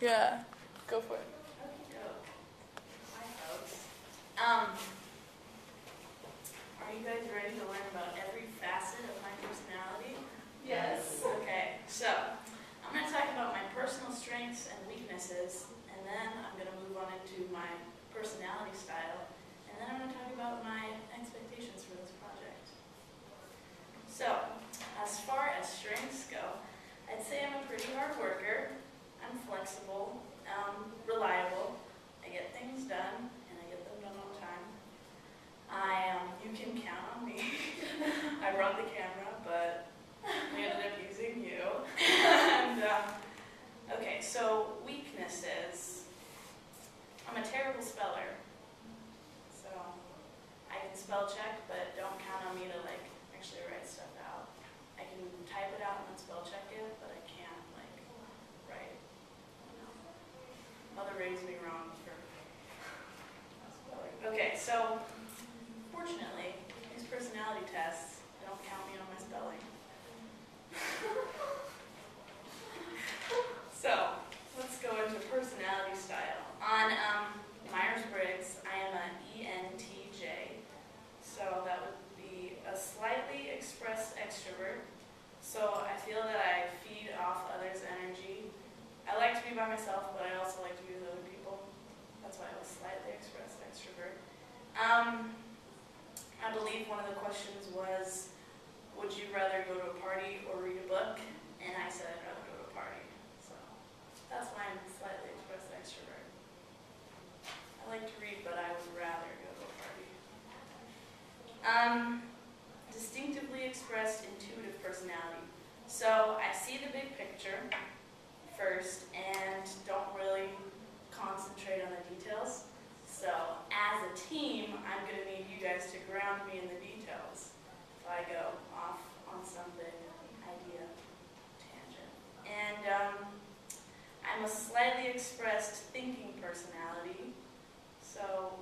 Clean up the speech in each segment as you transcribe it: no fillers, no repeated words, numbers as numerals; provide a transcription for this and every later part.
Yeah, go for it. Hi, folks. Are you guys ready to learn about every facet of my personality? Yes. Okay, so I'm going to talk about my personal strengths and weaknesses, and then I'm going to move on into my personality style, and then I'm going to talk about my expectations for this project. So, as far as strengths go, I'd say I'm a pretty hard worker, I'm flexible, reliable, I get things done, and I get them done on time. You can count on me. I run the camera, but we ended up using you. And, okay, so weaknesses. I'm a terrible speller. So I can spell check, but don't count on me to actually write stuff out. I can type it out and then spell check it, but I can't write. Mother raised me wrong for spelling. Okay, so fortunately, these personality tests don't count me on my spelling. So let's go into personality style. On Myers-Briggs, I am an ENTJ. So that would be a slightly expressed extrovert. So I feel that I feed off others' energy. I like to be by myself, but I also like to be with other people. That's why I was slightly expressed extrovert. I believe one of the questions was, would you rather go to a party or read a book? And I said I'd rather go to a party. So that's why I'm slightly expressed extrovert. I like to read, but I would rather go to a party. Distinctively expressed intuitive personality. So I see the big picture first and don't really concentrate on the details. So as a team, I'm going to need you guys to ground me in the details if I go off on some big idea tangent. And I'm a slightly expressed thinking personality. So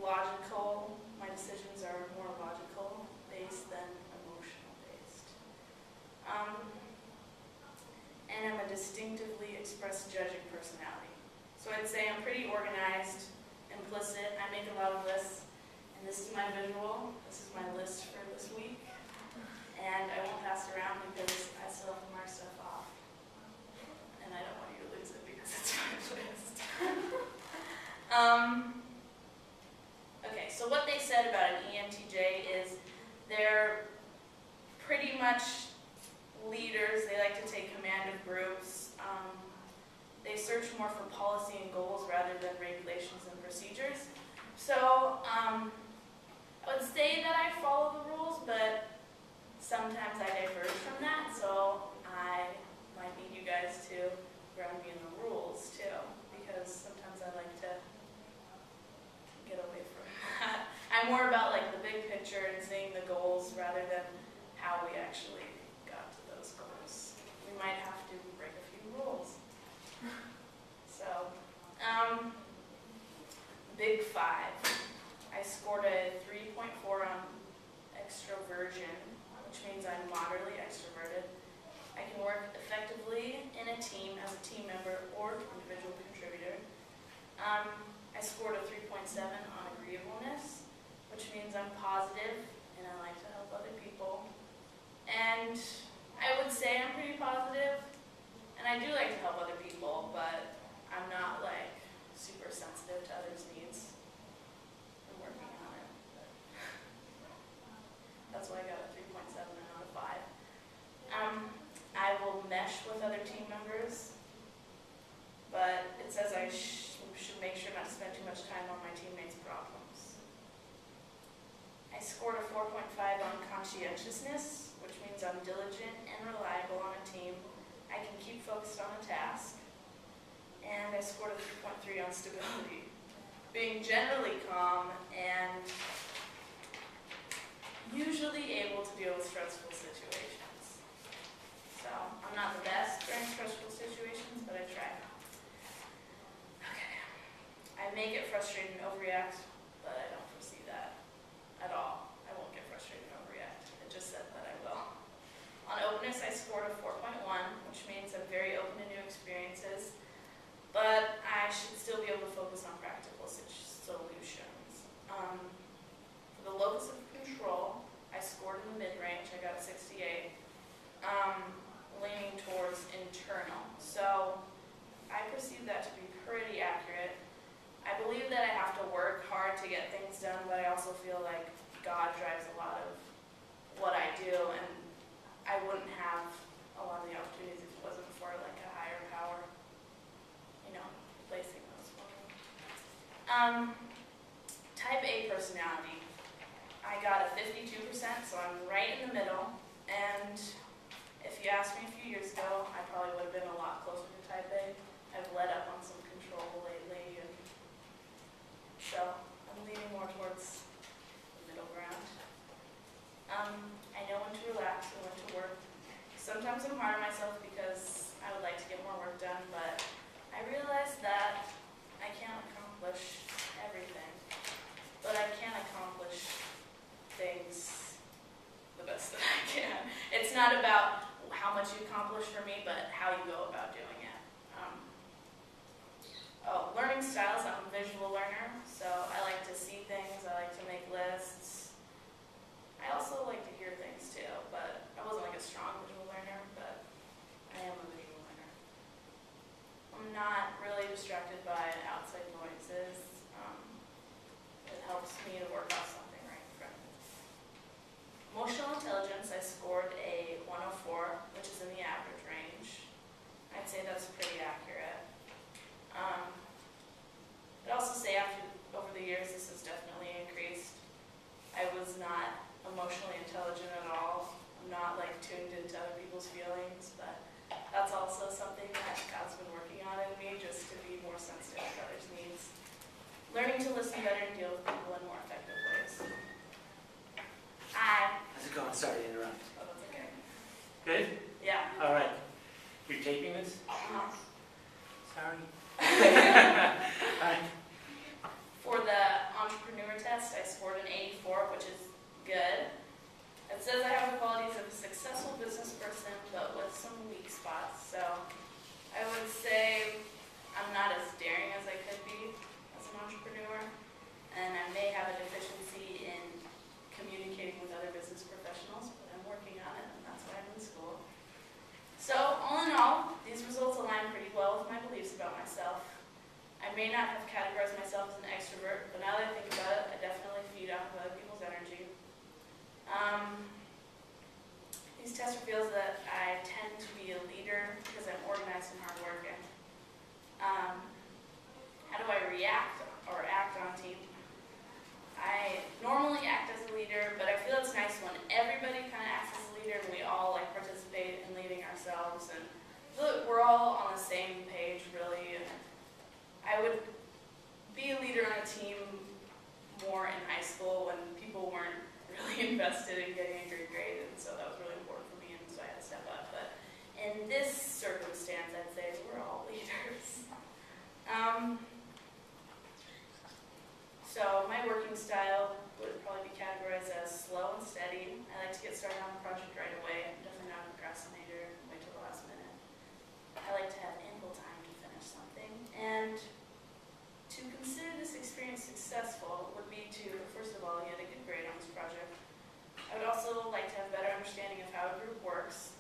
logical, my decisions are more logical based than emotional based. And I'm a distinctively expressed judging personality. So I'd say I'm pretty organized, implicit. I make a lot of lists, and this is my visual. This is my list for this week. And I won't pass it around because I still have to mark stuff off. And I don't want you to lose it because it's my list. Okay, so what they said about an ENTJ is they're pretty much leaders. They like to take command of groups. They search more for policy and goals rather than regulations and procedures. So I would say that I follow the rules, but sometimes I diverge from that. So I might need you guys to ground me in the rules too, because sometimes I like to get away from that. I'm more about the big picture and seeing the goals rather than how we actually got to those goals. We might have to break a few rules. So, Big Five. I scored a 3.4 on extroversion, which means I'm moderately extroverted. I can work effectively in a team as a team member or individual contributor. I scored a 3.7 on agreeableness, which means I'm positive and I like to help other people. And I would say I'm pretty positive, and I do like to help other people, but I'm not super sensitive to others' needs. I'm working on it. That's why I got a 3.7 and not a 5. I will mesh with other team members, but it says I should make sure not to spend too much time on my teammates' problems. I scored a 4.5 on conscientiousness, which means I'm diligent and reliable on a team. I can keep focused on a task. And I scored a 3.3 on stability, being generally calm and usually able to deal with stressful situations. So I'm not the best during stressful situations, but I try. Okay. I may get frustrated and overreact, but I don't foresee that at all. I won't get frustrated and overreact. It just said that I will. On openness, I scored a 4.1, which means I'm very open to new experiences. should still be able to focus on practical solutions. For the locus of control, I scored in the mid-range. I got a 68, leaning towards internal. So I perceive that to be pretty accurate. I believe that I have to work hard to get things done, but I also feel like God drives a lot of what I do, and I wouldn't have a lot of the opportunities if it wasn't for like a higher power, placing those for me. Type A personality. I got a 52%, so I'm right in the middle, and if you asked me a few years ago, I probably would have been a lot closer to type A. I've let up on some control lately, and so I'm leaning more towards the middle ground. I know when to relax and when to work. Sometimes I'm hard on myself because I would like to get more work done, but I realize that I can't accomplish everything, but I can accomplish things the best that I can. It's not about how much you accomplish for me, but how you go about doing it. Learning styles, I'm a visual learner, so I like to see things, I like to make lists. I also like to hear things too, but I wasn't like a strong visual learner, but I am a visual learner. I'm not really distracted by outside noises. It helps me to work off something right in front of me. Emotional intelligence, I scored a 104, which is in the average range. I'd say that's pretty accurate. I'd also say over the years, this has definitely increased. I was not emotionally intelligent at all. I'm not like tuned into other people's feelings, but that's also something that God's been working on in me, just to be more sensitive to others' needs. Learning to listen better and deal with people in more effective ways. Hi. How's it going? Sorry to interrupt. Oh, that's okay. Good? Yeah. All right. You're taping this? Sorry. All right. For the entrepreneur test, I scored an 84, which is good. It says I have the qualities of a successful business person, but with some weak spots. So I would say I'm not as daring as I could be as an entrepreneur, and I may have a deficiency in communicating with other business professionals, but I'm working on it, and that's why I'm in school. So all in all, these results align pretty well with my beliefs about myself. I may not have categorized myself as an extrovert, but now that I think about it, I definitely feed off of other people's energy. These tests reveal that I tend to be a leader because I'm organized and hardworking. How do I react or act on team? I normally act as a leader, but I feel it's nice when everybody kind of acts as a leader and we all like participate in leading ourselves, and we're all on the same page really. And I would be a leader on a team more in high school when people weren't really invested in getting a good grade, and so that was really important for me, and so I had to step up. But in this circumstance, I'd say we're all leaders. So my working style would probably be categorized as slow and steady. I like to get started on a project right away. I'm definitely not a procrastinator, wait till the last minute. I like to have ample time to finish something. And to consider this experience successful would be to, first of all, get a good grade on this project. I would also like to have a better understanding of how a group works.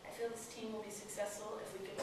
I feel this team will be successful if we can